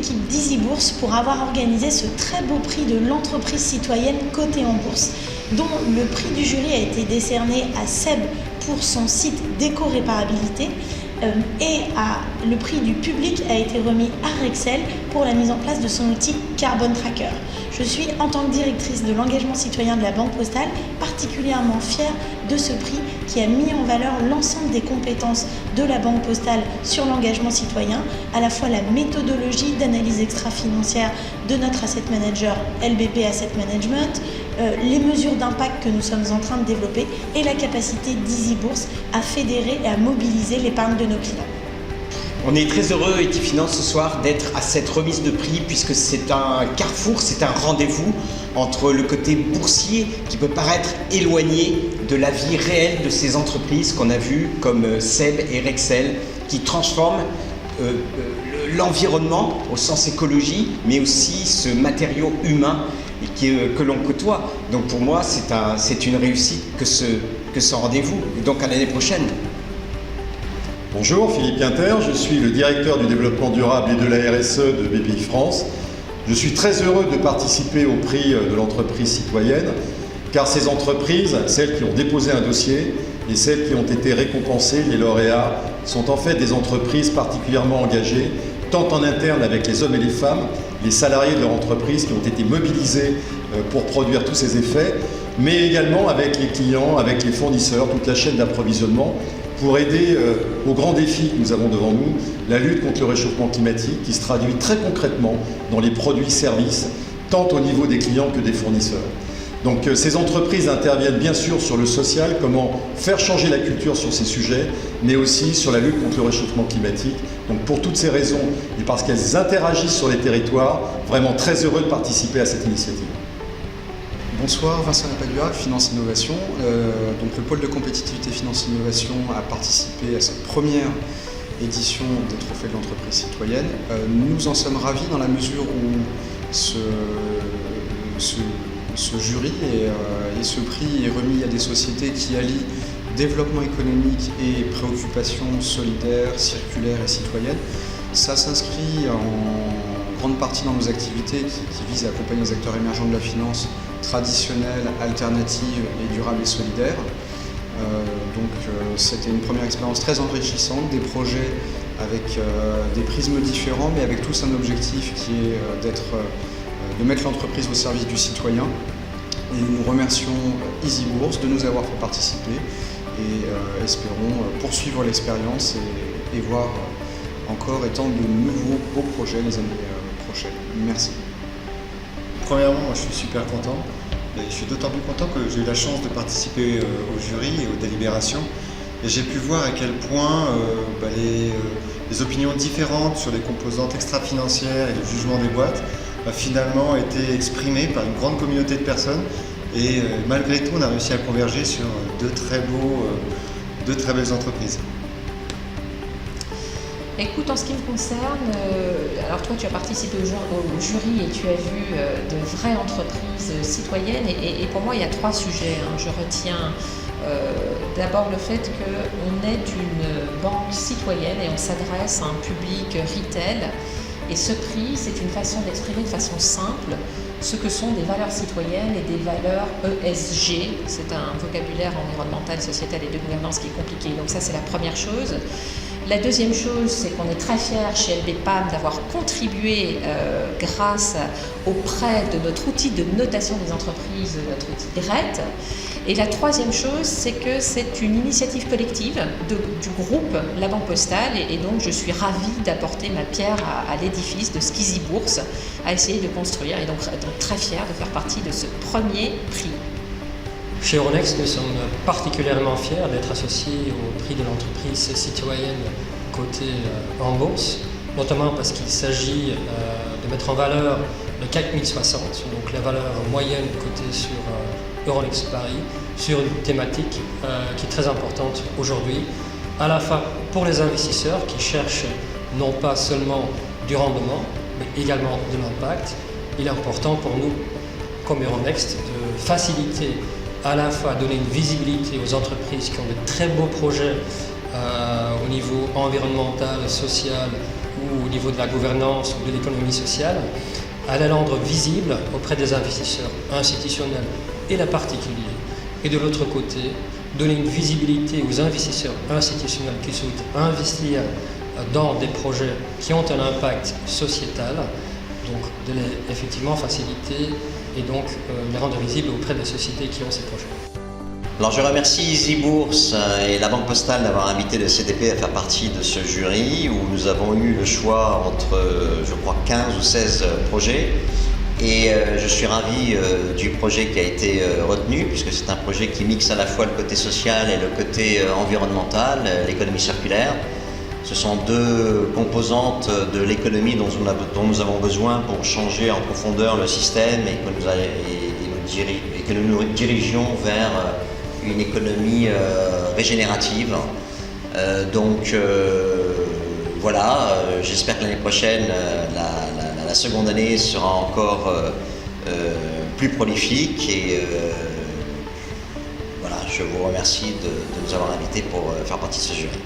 l'équipe d'Easy Bourse pour avoir organisé ce très beau prix de l'entreprise citoyenne cotée en bourse, dont le prix du jury a été décerné à Seb pour son site d'éco-réparabilité et le prix du public a été remis à Rexel pour la mise en place de son outil Carbon Tracker. Je suis, en tant que directrice de l'engagement citoyen de la Banque Postale, particulièrement fière de ce prix qui a mis en valeur l'ensemble des compétences de la Banque Postale sur l'engagement citoyen, à la fois la méthodologie d'analyse extra-financière de notre asset manager LBP Asset Management, les mesures d'impact que nous sommes en train de développer et la capacité d'Easy Bourse à fédérer et à mobiliser l'épargne de nos clients. On est très heureux, Equifinance, ce soir d'être à cette remise de prix puisque c'est un carrefour, c'est un rendez-vous entre le côté boursier qui peut paraître éloigné de la vie réelle de ces entreprises qu'on a vues comme Seb et Rexel qui transforment l'environnement au sens écologie mais aussi ce matériau humain que l'on côtoie. Donc pour moi, c'est une réussite que ce rendez-vous. Et donc à l'année prochaine. Bonjour, Philippe Quinter, je suis le directeur du développement durable et de la RSE de BPI France. Je suis très heureux de participer au prix de l'entreprise citoyenne, car ces entreprises, celles qui ont déposé un dossier et celles qui ont été récompensées, les lauréats, sont en fait des entreprises particulièrement engagées, tant en interne avec les hommes et les femmes, les salariés de leur entreprise qui ont été mobilisés pour produire tous ces effets, mais également avec les clients, avec les fournisseurs, toute la chaîne d'approvisionnement, pour aider au grand défi que nous avons devant nous, la lutte contre le réchauffement climatique qui se traduit très concrètement dans les produits-services, tant au niveau des clients que des fournisseurs. Donc ces entreprises interviennent bien sûr sur le social, comment faire changer la culture sur ces sujets, mais aussi sur la lutte contre le réchauffement climatique. Donc pour toutes ces raisons, et parce qu'elles interagissent sur les territoires, vraiment très heureux de participer à cette initiative. Bonsoir, Vincent Lapadua, Finance Innovation. Donc le pôle de compétitivité Finance Innovation a participé à cette première édition des trophées de l'entreprise citoyenne. Nous en sommes ravis dans la mesure où ce jury et ce prix est remis à des sociétés qui allient développement économique et préoccupations solidaires, circulaires et citoyennes. Ça s'inscrit en grande partie dans nos activités qui visent à accompagner les acteurs émergents de la finance traditionnelle, alternative et durable et solidaire. C'était une première expérience très enrichissante, des projets avec des prismes différents, mais avec tous un objectif qui est de mettre l'entreprise au service du citoyen. Et nous remercions Easy Bourse de nous avoir fait participer et espérons poursuivre l'expérience et voir encore étant de nouveaux beaux projets les années prochaines. Merci. Premièrement, moi, je suis super content. Et je suis d'autant plus content que j'ai eu la chance de participer au jury et aux délibérations. Et j'ai pu voir à quel point les opinions différentes sur les composantes extra-financières et le jugement des boîtes finalement été exprimées par une grande communauté de personnes. Et malgré tout, on a réussi à converger sur deux très belles entreprises. Écoute, en ce qui me concerne, alors toi tu as participé au jury et tu as vu de vraies entreprises citoyennes et pour moi il y a trois sujets. Je retiens d'abord le fait qu'on est une banque citoyenne et on s'adresse à un public retail et ce prix c'est une façon d'exprimer de façon simple ce que sont des valeurs citoyennes et des valeurs ESG. C'est un vocabulaire environnemental, sociétal et de gouvernance qui est compliqué. Donc ça c'est la première chose. La deuxième chose, c'est qu'on est très fiers chez LBPAM d'avoir contribué grâce au prêt de notre outil de notation des entreprises, notre outil RET. Et la troisième chose, c'est que c'est une initiative collective du groupe La Banque Postale et donc je suis ravie d'apporter ma pierre à l'édifice de ce qu'Easy Bourse a essayé de construire et donc très fière de faire partie de ce premier prix. Chez Euronext, nous sommes particulièrement fiers d'être associés au prix de l'entreprise citoyenne cotée en bourse, notamment parce qu'il s'agit de mettre en valeur le CAC 1060, donc la valeur moyenne cotée sur Euronext Paris, sur une thématique qui est très importante aujourd'hui, à la fois pour les investisseurs qui cherchent non pas seulement du rendement, mais également de l'impact. Il est important pour nous, comme Euronext, de faciliter à la fois donner une visibilité aux entreprises qui ont de très beaux projets au niveau environnemental, social ou ou au niveau de la gouvernance ou de l'économie sociale, à la rendre visible auprès des investisseurs institutionnels et la particuliers. Et de l'autre côté, donner une visibilité aux investisseurs institutionnels qui souhaitent investir dans des projets qui ont un impact sociétal, donc de les effectivement faciliter et donc les rendre visibles auprès des sociétés qui ont ces projets. Alors je remercie Easy Bourse et la Banque Postale d'avoir invité le CDP à faire partie de ce jury où nous avons eu le choix entre, je crois, 15 ou 16 projets. Et je suis ravi du projet qui a été retenu, puisque c'est un projet qui mixe à la fois le côté social et le côté environnemental, l'économie circulaire. Ce sont deux composantes de l'économie dont nous avons besoin pour changer en profondeur le système et que nous nous dirigions vers une économie régénérative. Voilà, j'espère que l'année prochaine, la seconde année sera encore plus prolifique et voilà, je vous remercie de nous avoir invités pour faire partie de ce jury.